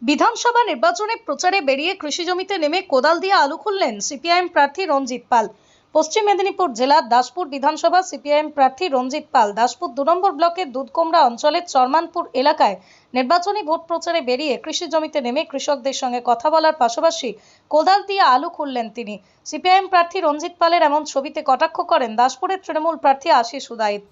বিধানসভা নির্বাচনে প্রচারে বেরিয়ে কৃষি জমিতে নেমে কোদাল দিয়ে আলু খুললেন সিপিআইএম প্রার্থী রঞ্জিত পাল। পশ্চিম মেদিনীপুর জেলার দাসপুর বিধানসভা সিপিআইএম প্রার্থী রঞ্জিত পাল দাসপুর 2 নম্বর ব্লকের দুধকুমড়া অঞ্চলের চরমানপুর এলাকায় নির্বাচনী ভোট প্রচারে বেরিয়ে কৃষি জমিতে নেমে কৃষকদের সঙ্গে কথা বলার পাশাপাশি কোদাল দিয়ে আলু খুললেন তিনি। সিপিআইএম প্রার্থী রঞ্জিত পালের এমন ছবিতে কটাক্ষ করেন দাসপুরের তৃণমূল প্রার্থী আশিস উদাইত।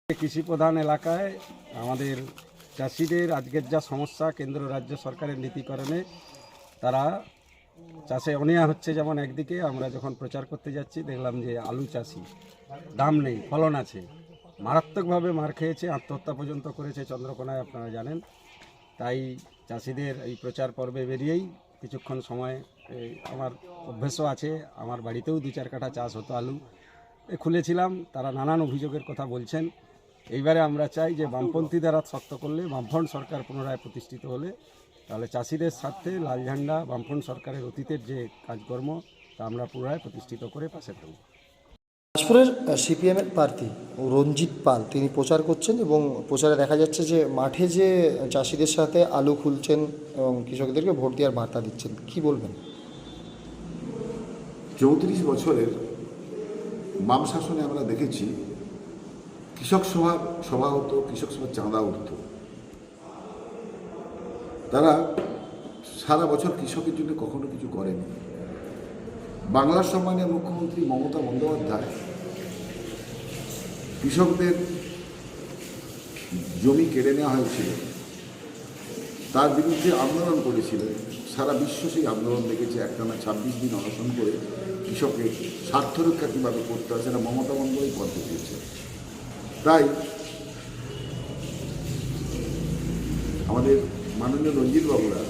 কৃষি প্রধান এলাকায় আমাদের চাষিদের আজকের যা সমস্যা, কেন্দ্র রাজ্য সরকারের নীতিকরণে তারা চাষে অনীহা হচ্ছে। যেমন একদিকে আমরা যখন প্রচার করতে যাচ্ছি দেখলাম যে আলু চাষি দাম নেই, ফলন আছে, মারাত্মকভাবে মার খেয়েছে, আত্মহত্যা পর্যন্ত করেছে চন্দ্রকোনায়, আপনারা জানেন। তাই চাষিদের এই প্রচার পর্বে বেরিয়েই কিছুক্ষণ সময় আমার অভ্যেসও আছে, আমার বাড়িতেও 2-4 কাঠা চাষ হতো আলু, খুলেছিলাম। তারা নানান অভিযোগের কথা বলছেন। এইবারে আমরা চাই যে বামপন্থী দ্বারা শক্ত করলে, বামফ্রন্ট সরকার পুনরায় প্রতিষ্ঠিত হলে, তাহলে চাষিদের স্বার্থে লাল ঝান্ডা বামফ্রন্ট সরকারের অতীতের যে কাজকর্ম তা আমরা পুনরায় প্রতিষ্ঠিত করে পাশে থাকব। দাসপুরের সিপিএমের প্রার্থী রঞ্জিত পাল তিনি প্রচার করছেন এবং প্রচারে দেখা যাচ্ছে যে মাঠে যে চাষিদের সাথে আলু খুলছেন এবং কৃষকদেরকে ভোট দেওয়ার বার্তা দিচ্ছেন, কি বলবেন? 34 বছরের বাম শাসনে আমরা দেখেছি কৃষক সভা হতো, কৃষক সভার চাঁদা উঠত। তারা সারা বছর কৃষকের জন্য কখনো কিছু করেনি। বাংলার সম্মানীয় মুখ্যমন্ত্রী মমতা বন্দ্যোপাধ্যায় কৃষকদের জমি কেড়ে নেওয়া হয়েছিল, তার বিরুদ্ধে আন্দোলন করেছিলেন। সারা বিশ্ব সেই আন্দোলন দেখেছে। একটানা 26 দিন অনশন করে কৃষকের স্বার্থ রক্ষা কীভাবে করতে হয় সেটা মমতা বন্দ্যোপাধ্যায় পথ দেখিয়েছে। তাই আমাদের মাননীয় রঞ্জিত বাবুরা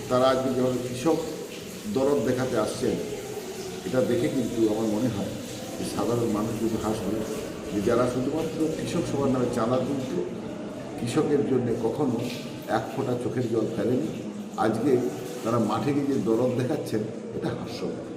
তারা আজকে যেভাবে কৃষক দরদ দেখাতে আসছেন, এটা দেখে কিন্তু আমার মনে হয় যে সাধারণ মানুষ যদি হাসবে যে যারা শুধুমাত্র কৃষক সভার নামে চাঁদা তুলত, কৃষকের জন্য কখনো এক ফোঁটা চোখের জল ফেলেনি, আজকে তারা মাঠে গিয়ে যে দরদ দেখাচ্ছেন এটা হাস্যকর।